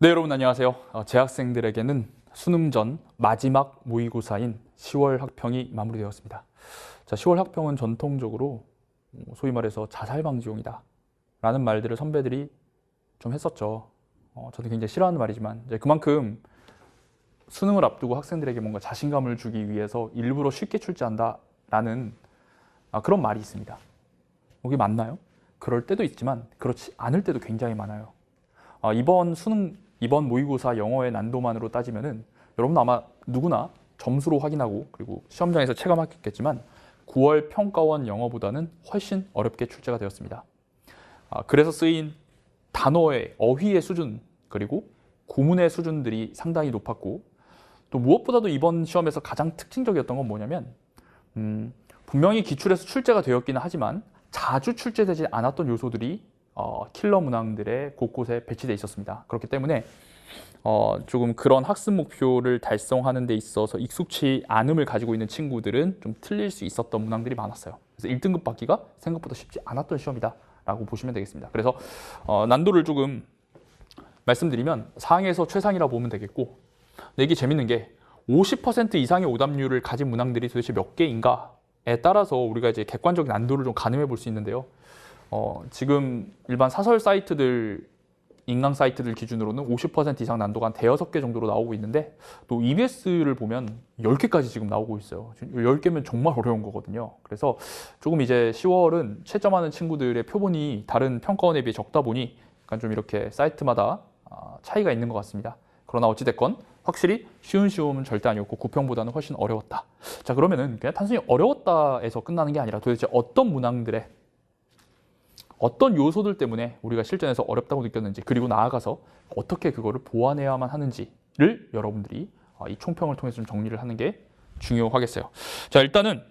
네, 여러분 안녕하세요. 재학생들에게는 수능 전 마지막 모의고사인 10월 학평이 마무리되었습니다. 자, 10월 학평은 전통적으로 소위 말해서 자살 방지용이다 라는 말들을 선배들이 좀 했었죠. 저도 굉장히 싫어하는 말이지만 이제 그만큼 수능을 앞두고 학생들에게 뭔가 자신감을 주기 위해서 일부러 쉽게 출제한다 라는 그런 말이 있습니다. 그게 맞나요? 그럴 때도 있지만 그렇지 않을 때도 굉장히 많아요. 이번 모의고사 영어의 난도만으로 따지면은 여러분 아마 누구나 점수로 확인하고 그리고 시험장에서 체감했겠지만 9월 평가원 영어보다는 훨씬 어렵게 출제가 되었습니다. 그래서 쓰인 단어의 어휘의 수준 그리고 구문의 수준들이 상당히 높았고 또 무엇보다도 이번 시험에서 가장 특징적이었던 건 뭐냐면 분명히 기출에서 출제가 되었기는 하지만 자주 출제되지 않았던 요소들이 킬러 문항들의 곳곳에 배치되어 있었습니다. 그렇기 때문에 조금 그런 학습 목표를 달성하는 데 있어서 익숙치 않음을 가지고 있는 친구들은 좀 틀릴 수 있었던 문항들이 많았어요. 그래서 1등급 받기가 생각보다 쉽지 않았던 시험이다 라고 보시면 되겠습니다. 그래서 난도를 조금 말씀드리면 상에서 최상이라 보면 되겠고, 근데 이게 재밌는 게 50% 이상의 오답률을 가진 문항들이 도대체 몇 개인가에 따라서 우리가 이제 객관적인 난도를 좀 가늠해 볼 수 있는데요. 지금 일반 사설 사이트들, 인강 사이트들 기준으로는 50% 이상 난도가 한 대여섯 개 정도로 나오고 있는데 또 EBS를 보면 10개까지 지금 나오고 있어요. 10개면 정말 어려운 거거든요. 그래서 조금 이제 10월은 채점하는 친구들의 표본이 다른 평가원에 비해 적다 보니 약간 좀 이렇게 사이트마다 차이가 있는 것 같습니다. 그러나 어찌됐건 확실히 쉬운 시험은 절대 아니었고 9평보다는 훨씬 어려웠다. 자, 그러면은 그냥 단순히 어려웠다에서 끝나는 게 아니라 도대체 어떤 문항들의 어떤 요소들 때문에 우리가 실전에서 어렵다고 느꼈는지 그리고 나아가서 어떻게 그거를 보완해야만 하는지를 여러분들이 이 총평을 통해서 좀 정리를 하는 게 중요하겠어요. 자, 일단은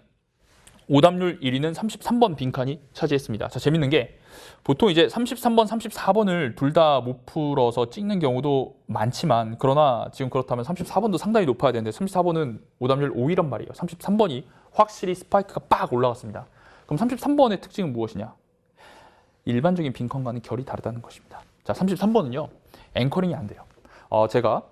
오답률 1위는 33번 빈칸이 차지했습니다. 자, 재밌는 게 보통 이제 33번, 34번을 둘 다 못 풀어서 찍는 경우도 많지만 그러나 지금 그렇다면 34번도 상당히 높아야 되는데 34번은 오답률 5위란 말이에요. 33번이 확실히 스파이크가 빡 올라갔습니다. 그럼 33번의 특징은 무엇이냐? 일반적인 빈칸과는 결이 다르다는 것입니다. 자, 33번은요. 앵커링이 안 돼요. 제가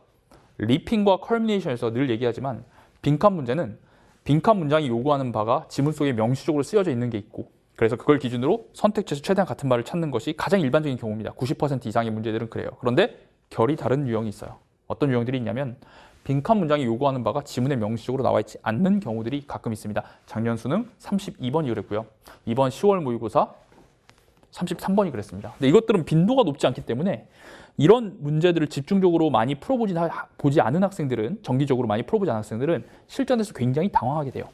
리핑과 컬미네이션에서 늘 얘기하지만 빈칸 문제는 빈칸 문장이 요구하는 바가 지문 속에 명시적으로 쓰여져 있는 게 있고 그래서 그걸 기준으로 선택지에서 최대한 같은 말을 찾는 것이 가장 일반적인 경우입니다. 90% 이상의 문제들은 그래요. 그런데 결이 다른 유형이 있어요. 어떤 유형들이 있냐면 빈칸 문장이 요구하는 바가 지문에 명시적으로 나와 있지 않는 경우들이 가끔 있습니다. 작년 수능 32번이 그랬고요. 이번 10월 모의고사 33번이 그랬습니다. 근데 이것들은 빈도가 높지 않기 때문에 이런 문제들을 집중적으로 많이 보지 않은 학생들은 정기적으로 많이 풀어보지 않은 학생들은 실전에서 굉장히 당황하게 돼요.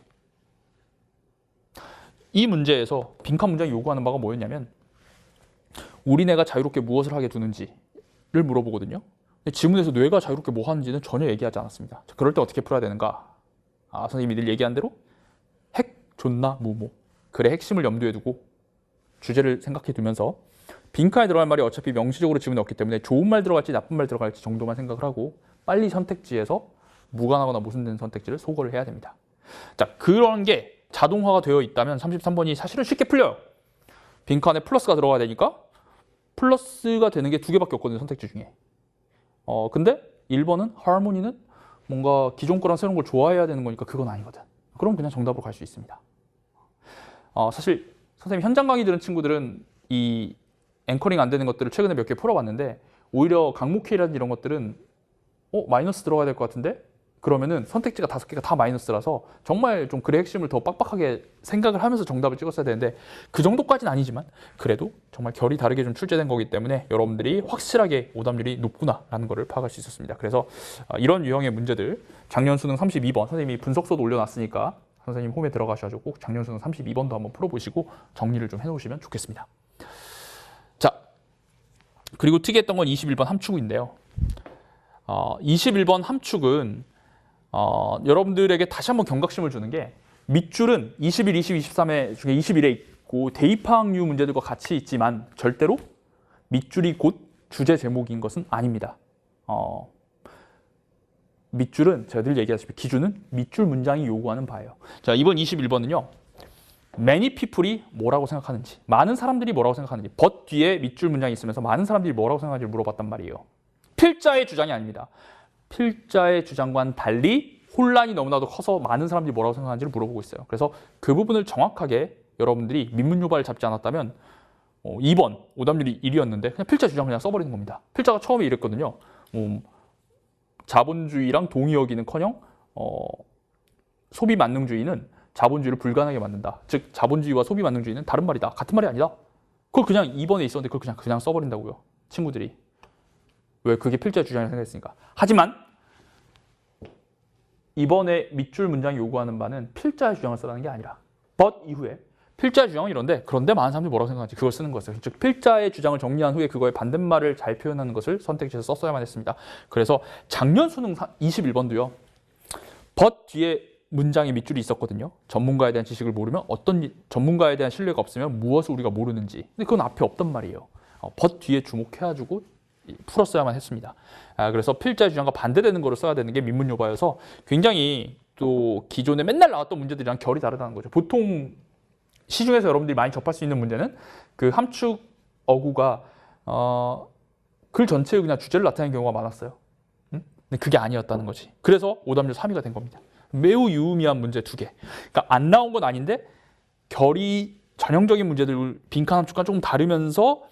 이 문제에서 빈칸 문장이 요구하는 바가 뭐였냐면 우리뇌가 자유롭게 무엇을 하게 두는지를 물어보거든요. 근데 지문에서 뇌가 자유롭게 뭐 하는지는 전혀 얘기하지 않았습니다. 자, 그럴 때 어떻게 풀어야 되는가? 선생님이 늘 얘기한 대로 핵, 존나, 무모. 글의 핵심을 염두에 두고 주제를 생각해 두면서 빈칸에 들어갈 말이 어차피 명시적으로 지문에 없기 때문에 좋은 말 들어갈지 나쁜 말 들어갈지 정도만 생각을 하고 빨리 선택지에서 무관하거나 모순된 선택지를 소거를 해야 됩니다. 자, 그런 게 자동화가 되어 있다면 33번이 사실은 쉽게 풀려요. 빈칸에 플러스가 들어가야 되니까 플러스가 되는 게 2개밖에 없거든요. 선택지 중에. 근데 1번은 하모니는 뭔가 기존 거랑 새로운 걸 좋아해야 되는 거니까 그건 아니거든. 그럼 그냥 정답으로 갈 수 있습니다. 사실 선생님 현장 강의 들은 친구들은 이 앵커링 안 되는 것들을 최근에 몇 개 풀어봤는데 오히려 강목회라든지 이런 것들은 마이너스 들어가야 될 것 같은데 그러면은 선택지가 5개가 다 마이너스라서 정말 좀 글의 핵심을 더 빡빡하게 생각을 하면서 정답을 찍었어야 되는데 그 정도까지는 아니지만 그래도 정말 결이 다르게 좀 출제된 거기 때문에 여러분들이 확실하게 오답률이 높구나라는 것을 파악할 수 있었습니다. 그래서 이런 유형의 문제들 작년 수능 32번 선생님이 분석서도 올려놨으니까 선생님 홈에 들어가셔가지고 꼭 작년 수능 32번도 한번 풀어보시고 정리를 좀 해놓으시면 좋겠습니다. 자, 그리고 특이했던 건 21번 함축인데요. 21번 함축은 여러분들에게 다시 한번 경각심을 주는 게 밑줄은 21, 20, 23회 중에 21에 있고 대입학류 문제들과 같이 있지만 절대로 밑줄이 곧 주제 제목인 것은 아닙니다. 밑줄은 제가 늘 얘기하시피 기준은 밑줄 문장이 요구하는 바예요. 자, 이번 21번은요. many people이 뭐라고 생각하는지, 많은 사람들이 뭐라고 생각하는지, but 뒤에 밑줄 문장이 있으면서 많은 사람들이 뭐라고 생각하는지를 물어봤단 말이에요. 필자의 주장이 아닙니다. 필자의 주장과는 달리 혼란이 너무나도 커서 많은 사람들이 뭐라고 생각하는지를 물어보고 있어요. 그래서 그 부분을 정확하게 여러분들이 민문요발을 잡지 않았다면 2번 오답률이 1이었는데 그냥 필자 주장 그냥 써버리는 겁니다. 필자가 처음에 이랬거든요. 자본주의랑 동의 여기는커녕 소비 만능주의는 자본주의를 불가능하게 만든다. 즉 자본주의와 소비 만능주의는 다른 말이다. 같은 말이 아니다. 그걸 그냥 2번에 있었는데 그걸 그냥 써버린다고요. 친구들이. 왜? 그게 필자의 주장이라고 생각했으니까. 하지만 이번에 밑줄 문장이 요구하는 바는 필자의 주장을 쓰라는 게 아니라 but 이후에 필자의 주장은 이런데 그런데 많은 사람들이 뭐라고 생각하지? 그걸 쓰는 거였어요. 즉 필자의 주장을 정리한 후에 그거의 반대말을 잘 표현하는 것을 선택지에서 썼어야만 했습니다. 그래서 작년 수능 21번도요. but 뒤에 문장에 밑줄이 있었거든요. 전문가에 대한 지식을 모르면 전문가에 대한 신뢰가 없으면 무엇을 우리가 모르는지. 근데 그건 앞에 없단 말이에요. but 뒤에 주목해가지고 풀었어야만 했습니다. 그래서 필자의 주장과 반대되는 거를 써야 되는 게 민문요바여서 굉장히 또 기존에 맨날 나왔던 문제들이랑 결이 다르다는 거죠. 보통 시중에서 여러분들이 많이 접할 수 있는 문제는 그 함축 어구가 글 전체의 그냥 주제를 나타내는 경우가 많았어요. 근데 그게 아니었다는 거지. 그래서 오답률 3위가 된 겁니다. 매우 유의미한 문제 2개. 그러니까 안 나온 건 아닌데 결이 전형적인 문제들 빈칸 함축과 조금 다르면서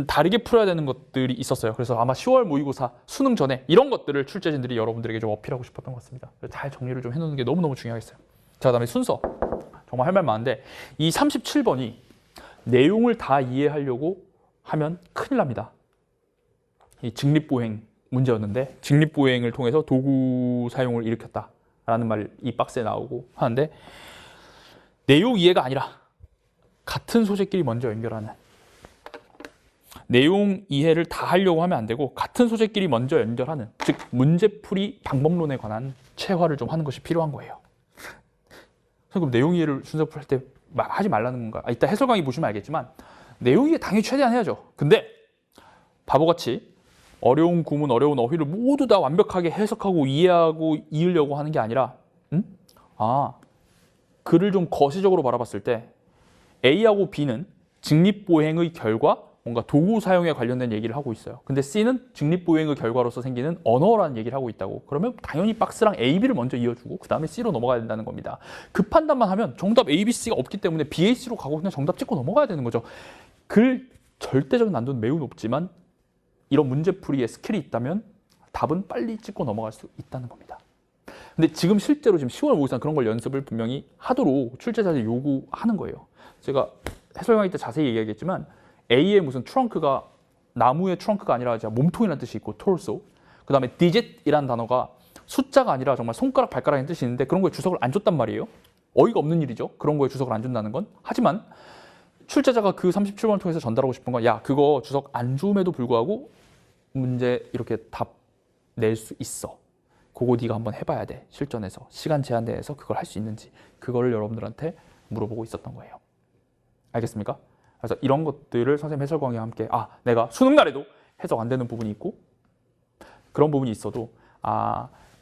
다르게 풀어야 되는 것들이 있었어요. 그래서 아마 10월 모의고사 수능 전에 이런 것들을 출제진들이 여러분들에게 좀 어필하고 싶었던 것 같습니다. 잘 정리를 좀 해놓는 게 너무너무 중요하겠어요. 자, 그다음에 순서. 정말 할 말 많은데 이 37번이 내용을 다 이해하려고 하면 큰일 납니다. 이 직립보행 문제였는데 직립보행을 통해서 도구 사용을 일으켰다라는 말 이 박스에 나오고 하는데 내용 이해가 아니라 같은 소재끼리 먼저 연결하는 내용 이해를 다 하려고 하면 안 되고 같은 소재끼리 먼저 연결하는 즉 문제풀이 방법론에 관한 체화를 좀 하는 것이 필요한 거예요. 그럼 내용 이해를 순서풀이 할 때 하지 말라는 건가? 이따 해설 강의 보시면 알겠지만 내용 이해 당연히 최대한 해야죠. 근데 바보같이 어려운 구문, 어려운 어휘를 모두 다 완벽하게 해석하고 이해하고 이으려고 하는 게 아니라 글을 좀 거시적으로 바라봤을 때 A하고 B는 직립보행의 결과 뭔가 도구 사용에 관련된 얘기를 하고 있어요. 근데 C는 직립보행의 결과로서 생기는 언어라는 얘기를 하고 있다고. 그러면 당연히 박스랑 A, B를 먼저 이어주고 그 다음에 C로 넘어가야 된다는 겁니다. 그 판단만 하면 정답 A, B, C가 없기 때문에 B, A, C로 가고 그냥 정답 찍고 넘어가야 되는 거죠. 글 절대적인 난도는 매우 높지만 이런 문제풀이에 스킬이 있다면 답은 빨리 찍고 넘어갈 수 있다는 겁니다. 근데 지금 실제로 지금 10월 모의고사 그런 걸 연습을 분명히 하도록 출제자들이 요구하는 거예요. 제가 해설 강의 때 자세히 얘기하겠지만 A의 무슨 트렁크가 나무의 트렁크가 아니라 몸통이라는 뜻이 있고 torso. 그 다음에 digit이라는 단어가 숫자가 아니라 정말 손가락, 발가락이라는 뜻이 있는데 그런 거에 주석을 안 줬단 말이에요. 어이가 없는 일이죠. 그런 거에 주석을 안 준다는 건. 하지만 출제자가 그 37번을 통해서 전달하고 싶은 건 야, 그거 주석 안 줌에도 불구하고 문제 이렇게 답 낼 수 있어. 그거 네가 한번 해봐야 돼. 실전에서. 시간 제한 내에서 그걸 할 수 있는지. 그거를 여러분들한테 물어보고 있었던 거예요. 알겠습니까? 그래서 이런 것들을 선생님 해설 강의와 함께 내가 수능 날에도 해석 안 되는 부분이 있고 그런 부분이 있어도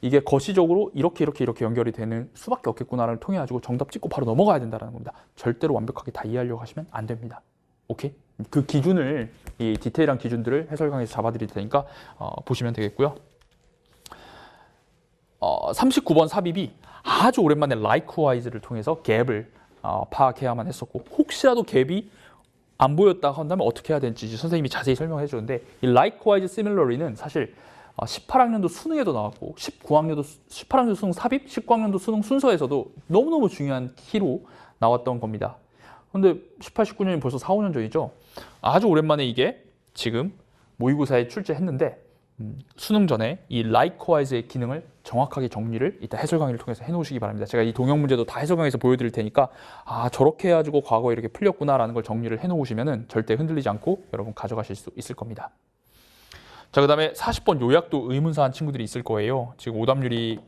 이게 거시적으로 이렇게 연결이 되는 수밖에 없겠구나를 통해 가지고 정답 찍고 바로 넘어가야 된다는 겁니다. 절대로 완벽하게 다 이해하려고 하시면 안 됩니다. 오케이? 그 기준을 이 디테일한 기준들을 해설 강의에서 잡아드릴 테니까 보시면 되겠고요. 39번 삽입이 아주 오랜만에 likewise를 통해서 갭을 파악해야만 했었고 혹시라도 갭이 안 보였다 한다면 어떻게 해야 되는지 선생님이 자세히 설명해 주는데 이 likewise similarly는 사실 18학년도 수능에도 나왔고 18학년도 수능 삽입, 19학년도 수능 순서에서도 너무너무 중요한 키로 나왔던 겁니다. 근데 18, 19년이 벌써 4, 5년 전이죠. 아주 오랜만에 이게 지금 모의고사에 출제했는데 수능 전에 이 likewise의 기능을 정확하게 정리를 이따 해설 강의를 통해서 해놓으시기 바랍니다. 제가 이 동영 문제도 다 해설 강의에서 보여드릴 테니까 저렇게 해가지고 과거에 이렇게 풀렸구나라는 걸 정리를 해놓으시면은 절대 흔들리지 않고 여러분 가져가실 수 있을 겁니다. 자, 그 다음에 40번 요약도 의문사한 친구들이 있을 거예요. 지금 오답률이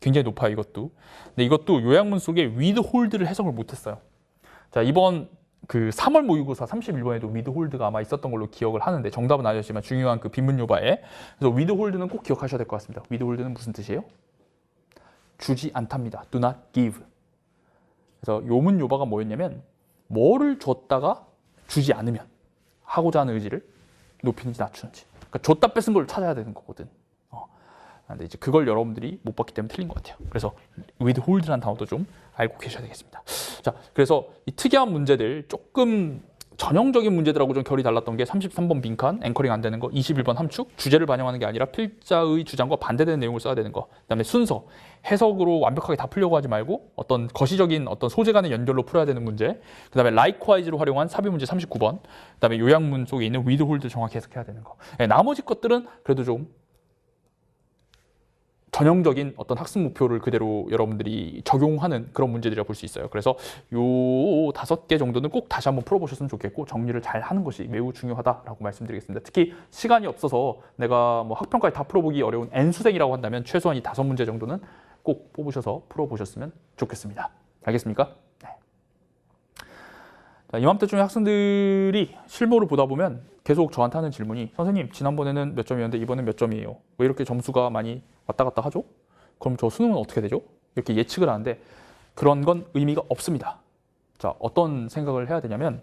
굉장히 높아요, 이것도. 근데 이것도 요약문 속에 with hold를 해석을 못했어요. 자, 이번 그 3월 모의고사 31번에도 with hold가 아마 있었던 걸로 기억을 하는데 정답은 아니었지만 중요한 그 빈문 요바에 그래서 with hold는 꼭 기억하셔야 될 것 같습니다. with hold는 무슨 뜻이에요? 주지 않답니다. do not give. 그래서 요문 요바가 뭐였냐면 뭐를 줬다가 주지 않으면 하고자 하는 의지를 높이는지 낮추는지 그러니까 줬다 뺏은 걸 찾아야 되는 거거든. 근데 이제 그걸 여러분들이 못 봤기 때문에 틀린 것 같아요. 그래서 withhold라는 단어도 좀 알고 계셔야 되겠습니다. 자, 그래서 이 특이한 문제들 조금 전형적인 문제들하고 좀 결이 달랐던 게 33번 빈칸, 앵커링 안 되는 거, 21번 함축, 주제를 반영하는 게 아니라 필자의 주장과 반대되는 내용을 써야 되는 거, 그다음에 순서, 해석으로 완벽하게 다 풀려고 하지 말고 어떤 거시적인 어떤 소재 간의 연결로 풀어야 되는 문제, 그다음에 likewise로 활용한 삽입 문제 39번, 그다음에 요약문 속에 있는 withhold 정확히 해석해야 되는 거. 나머지 것들은 그래도 좀 전형적인 어떤 학습 목표를 그대로 여러분들이 적용하는 그런 문제들이라 볼 수 있어요. 그래서 요 5개 정도는 꼭 다시 한번 풀어보셨으면 좋겠고 정리를 잘 하는 것이 매우 중요하다라고 말씀드리겠습니다. 특히 시간이 없어서 내가 뭐 학평까지 다 풀어보기 어려운 N수생이라고 한다면 최소한 이 5문제 정도는 꼭 뽑으셔서 풀어보셨으면 좋겠습니다. 알겠습니까? 네. 자, 이맘때쯤에 학생들이 실무를 보다 보면 계속 저한테 하는 질문이 선생님 지난번에는 몇 점이었는데 이번엔 몇 점이에요? 왜 이렇게 점수가 많이 왔다 갔다 하죠? 그럼 저 수능은 어떻게 되죠? 이렇게 예측을 하는데 그런 건 의미가 없습니다. 자, 어떤 생각을 해야 되냐면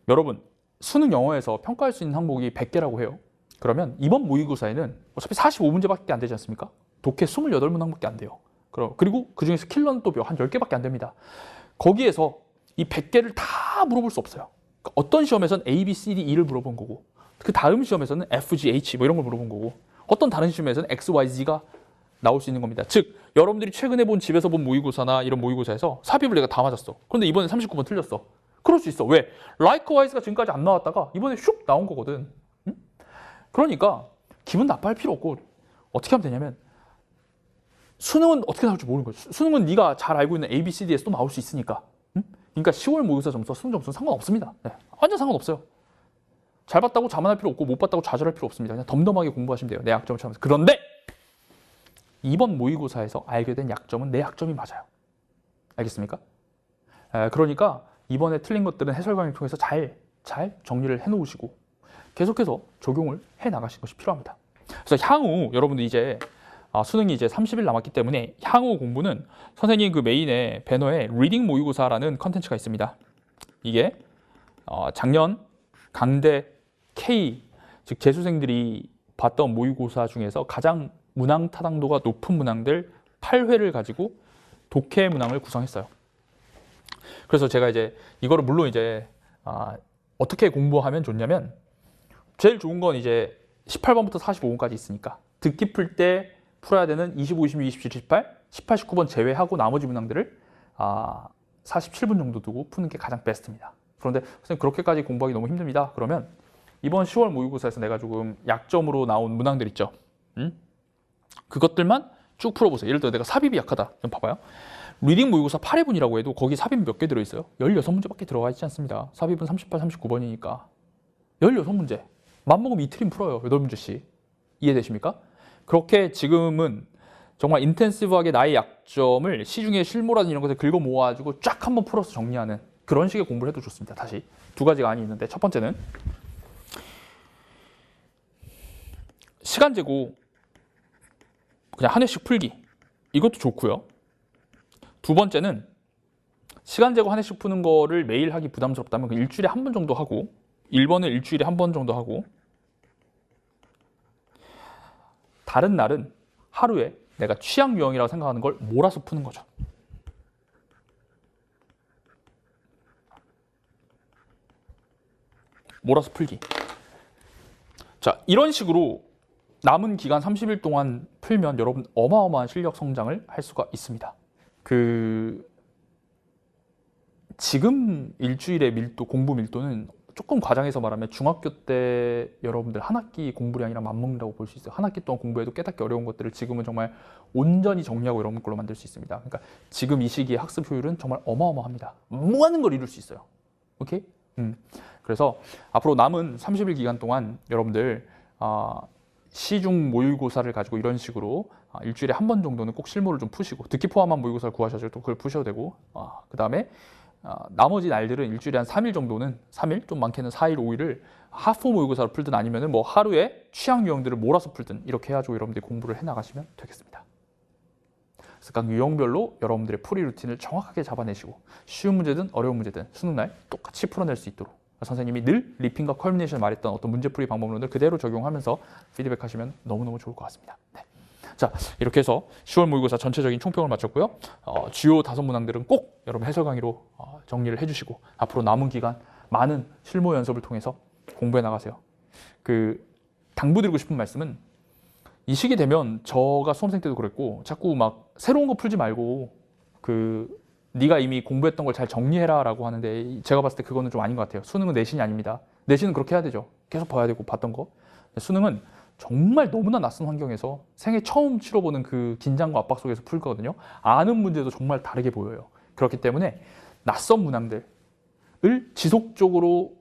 여러분 수능 영어에서 평가할 수 있는 항목이 100개라고 해요. 그러면 이번 모의고사에는 어차피 45문제밖에 안 되지 않습니까? 독해 28문항밖에 안 돼요. 그리고 그중에서 킬러는 또 한 10개밖에 안 됩니다. 거기에서 이 100개를 다 물어볼 수 없어요. 그러니까 어떤 시험에서는 A, B, C, D, E를 물어본 거고 그 다음 시험에서는 F, G, H 뭐 이런 걸 물어본 거고 어떤 다른 시험에서는 X, Y, Z가 나올 수 있는 겁니다. 즉 여러분들이 최근에 본 집에서 본 모의고사나 이런 모의고사에서 삽입을 내가 다 맞았어. 그런데 이번에 39번 틀렸어. 그럴 수 있어. 왜? likewise가 지금까지 안 나왔다가 이번에 슉 나온 거거든. 응? 그러니까 기분 나빠할 필요 없고 어떻게 하면 되냐면 수능은 어떻게 나올지 모르는 거죠. 수능은 네가 잘 알고 있는 A, B, C, D에서 또 나올 수 있으니까. 응? 그러니까 10월 모의고사 점수와 수능 점수는 상관없습니다. 네. 완전 상관없어요. 잘 봤다고 자만할 필요 없고 못 봤다고 좌절할 필요 없습니다. 그냥 덤덤하게 공부하시면 돼요. 내 약점을 찾으면서. 그런데 이번 모의고사에서 알게 된 약점은 내 약점이 맞아요. 알겠습니까? 그러니까 이번에 틀린 것들은 해설 강의를 통해서 잘 정리를 해놓으시고 계속해서 적용을 해나가시는 것이 필요합니다. 그래서 향후 여러분들 이제 수능이 이제 30일 남았기 때문에 향후 공부는 선생님 그 메인에 배너에 리딩 모의고사라는 컨텐츠가 있습니다. 이게 작년 강대 K, 즉 재수생들이 봤던 모의고사 중에서 가장 문항 타당도가 높은 문항들 8회를 가지고 독해 문항을 구성했어요. 그래서 제가 이제 이거를 물론 이제 어떻게 공부하면 좋냐면 제일 좋은 건 이제 18번부터 45번까지 있으니까 듣기 풀 때 풀어야 되는 25, 26, 27, 28, 18, 19번 제외하고 나머지 문항들을 47분 정도 두고 푸는 게 가장 베스트입니다. 그런데 선생님 그렇게까지 공부하기 너무 힘듭니다. 그러면 이번 10월 모의고사에서 내가 조금 약점으로 나온 문항들 있죠. 그것들만 쭉 풀어보세요. 예를 들어 내가 삽입이 약하다. 좀 봐봐요. 리딩 모의고사 8회분이라고 해도 거기 삽입 몇 개 들어있어요? 16문제밖에 들어가 있지 않습니다. 삽입은 38, 39번이니까 16문제. 맘먹으면 이틀이면 풀어요. 8문제씩. 이해되십니까? 그렇게 지금은 정말 인텐시브하게 나의 약점을 시중에 실무라든 이런 것을 긁어 모아가지고 쫙 한번 풀어서 정리하는 그런 식의 공부를 해도 좋습니다. 다시 두 가지가 안이 있는데 첫 번째는 시간 재고 그냥 한 회씩 풀기 이것도 좋고요. 두 번째는 시간 재고 한 회씩 푸는 거를 매일 하기 부담스럽다면 일주일에 한 번 정도 하고 1번을 일주일에 한 번 정도 하고 다른 날은 하루에 내가 취향 유형이라고 생각하는 걸 몰아서 푸는 거죠. 몰아서 풀기. 자, 이런 식으로 남은 기간 30일 동안 풀면 여러분 어마어마한 실력 성장을 할 수가 있습니다. 지금 일주일의 공부 밀도는 조금 과장해서 말하면 중학교 때 여러분들 한 학기 공부량이랑 맞먹는다고 볼 수 있어요. 한 학기 동안 공부해도 깨닫기 어려운 것들을 지금은 정말 온전히 정리하고 여러분 걸로 만들 수 있습니다. 그러니까 지금 이 시기의 학습 효율은 정말 어마어마합니다. 많은 걸 이룰 수 있어요. 오케이? 그래서 앞으로 남은 30일 기간 동안 여러분들 시중 모의고사를 가지고 이런 식으로 일주일에 한 번 정도는 꼭 실무를 좀 푸시고 듣기 포함한 모의고사를 구하셔도 또 그걸 푸셔도 되고 그 다음에 나머지 날들은 일주일에 한 3일 정도는 3일, 좀 많게는 4일, 5일을 하프 모의고사를 풀든 아니면은 뭐 하루에 취향 유형들을 몰아서 풀든 이렇게 해가지고 여러분들이 공부를 해나가시면 되겠습니다. 그래서 각 유형별로 여러분들의 풀이 루틴을 정확하게 잡아내시고 쉬운 문제든 어려운 문제든 수능날 똑같이 풀어낼 수 있도록 선생님이 늘 리핑과 컬미네이션 말했던 어떤 문제풀이 방법론을 그대로 적용하면서 피드백하시면 너무너무 좋을 것 같습니다. 네. 자, 이렇게 해서 10월 모의고사 전체적인 총평을 마쳤고요. 주요 5문항들은 꼭 여러분 해설 강의로 정리를 해주시고 앞으로 남은 기간 많은 실무 연습을 통해서 공부해 나가세요. 당부드리고 싶은 말씀은 이 시기 되면 저가 수험생 때도 그랬고 자꾸 막 새로운 거 풀지 말고 네가 이미 공부했던 걸 잘 정리해라 라고 하는데 제가 봤을 때 그거는 좀 아닌 것 같아요. 수능은 내신이 아닙니다. 내신은 그렇게 해야 되죠. 계속 봐야 되고 봤던 거. 수능은 정말 너무나 낯선 환경에서 생애 처음 치러보는 그 긴장과 압박 속에서 풀 거거든요. 아는 문제도 정말 다르게 보여요. 그렇기 때문에 낯선 문항들을 지속적으로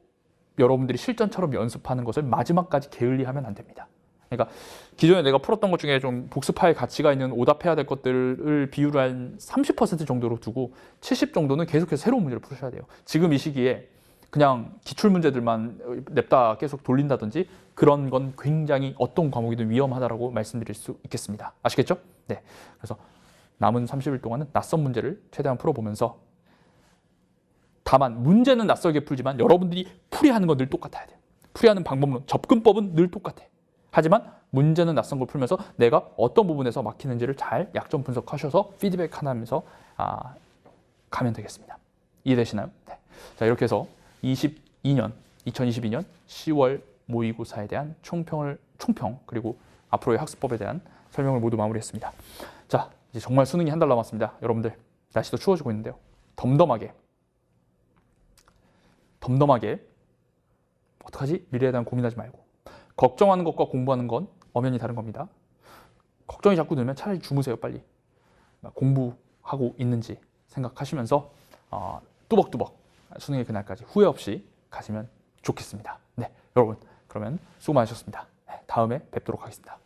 여러분들이 실전처럼 연습하는 것을 마지막까지 게을리하면 안 됩니다. 그러니까 기존에 내가 풀었던 것 중에 좀 복습할 가치가 있는 오답해야 될 것들을 비율을 한 30% 정도로 두고 70 정도는 계속해서 새로운 문제를 풀으셔야 돼요. 지금 이 시기에 그냥 기출문제들만 냅다 계속 돌린다든지 그런 건 굉장히 어떤 과목이든 위험하다라고 말씀드릴 수 있겠습니다. 아시겠죠? 네. 그래서 남은 30일 동안은 낯선 문제를 최대한 풀어보면서 다만 문제는 낯설게 풀지만 여러분들이 풀이하는 건 늘 똑같아야 돼요. 풀이하는 방법론, 접근법은 늘 똑같아. 하지만 문제는 낯선 걸 풀면서 내가 어떤 부분에서 막히는지를 잘 약점 분석하셔서 피드백 하나 하면서 가면 되겠습니다. 이해되시나요? 네. 자, 이렇게 해서 2022년 10월 모의고사에 대한 총평 그리고 앞으로의 학습법에 대한 설명을 모두 마무리했습니다. 자, 이제 정말 수능이 한 달 남았습니다. 여러분들 날씨도 추워지고 있는데요. 덤덤하게 어떡하지? 미래에 대한 고민하지 말고 걱정하는 것과 공부하는 건 엄연히 다른 겁니다. 걱정이 자꾸 들면 차라리 주무세요. 빨리 공부하고 있는지 생각하시면서 뚜벅뚜벅 수능의 그날까지 후회 없이 가시면 좋겠습니다. 네, 여러분 그러면 수고 많으셨습니다. 네, 다음에 뵙도록 하겠습니다.